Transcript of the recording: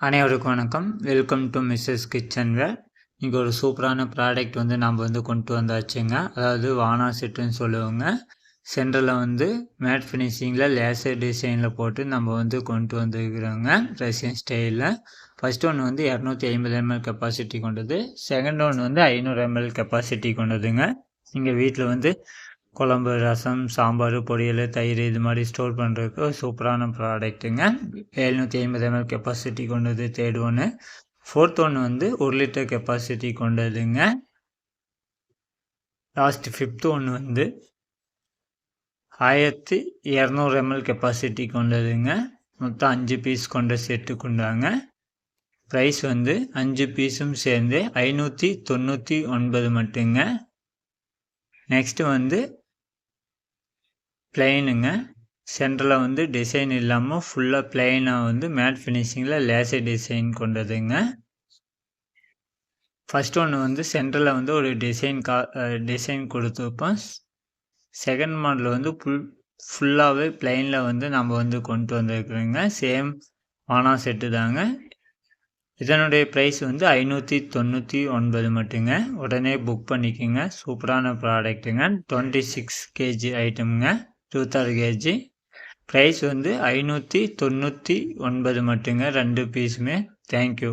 அனைவருக்கும் வணக்கம். Welcome to Mrs kitchen வேர். இங்கே ஒரு சூப்பரான ப்ராடக்ட் வந்து நம்ம வந்து கொண்டு வந்தாச்சுங்க. அதாவது வானா செட்டுன்னு சொல்லுவோங்க. சென்டரில் வந்து மேட் ஃபினிஷிங்கில் லேசர் டிசைனில் போட்டு நம்ம வந்து கொண்டு வந்துருக்குறோங்க ரஷ்யன் ஸ்டைலில். ஃபஸ்ட் ஒன்று வந்து 250 ml கெப்பாசிட்டி கொண்டது. செகண்ட் ஒன்று வந்து 500 ml கெப்பாசிட்டி கொண்டதுங்க. நீங்கள் வீட்டில் வந்து குழம்பு, ரசம், சாம்பார், பொரியல், தயிர் இது மாதிரி ஸ்டோர் பண்ணுறதுக்கு ஒரு சூப்பரான ப்ராடக்ட்டுங்க. 750 ml கெப்பாசிட்டி கொண்டது தேர்ட் ஒன்று. ஃபோர்த் ஒன்று வந்து 1 லிட்டர் கெப்பாசிட்டி கொண்டதுங்க. லாஸ்ட் ஃபிஃப்த் ஒன்று வந்து 1200 ml கெப்பாசிட்டி கொண்டதுங்க. மொத்தம் 5 பீஸ் கொண்ட செட்டு கொண்டாங்க. ப்ரைஸ் வந்து 5 பீஸும் சேர்ந்து 599 மட்டுங்க. நெக்ஸ்ட்டு வந்து பிளெயினுங்க. சென்டரில் வந்து டிசைன் இல்லாமல் ஃபுல்லாக பிளெயினாக வந்து மேட் ஃபினிஷிங்கில் லேசர் டிசைன் கொண்டதுங்க. ஃபஸ்ட் ஒன்று வந்து சென்டரில் வந்து ஒரு டிசைன் கொடுத்துருப்போம். செகண்ட் மாடல் வந்து ஃபுல்லாகவே பிளெயினில் வந்து நம்ம வந்து கொண்டு வந்துருக்குறோங்க. சேம் வானா செட்டு தாங்க. இதனுடைய ப்ரைஸ் வந்து 599 மட்டுங்க. உடனே புக் பண்ணிக்கோங்க. சூப்பரான ப்ராடக்ட்டுங்க. 26 kg ஐட்டமுங்க. 26 kg. ப்ரைஸ் வந்து 599 மட்டுங்க 2 பீஸுமே. தேங்க்யூ.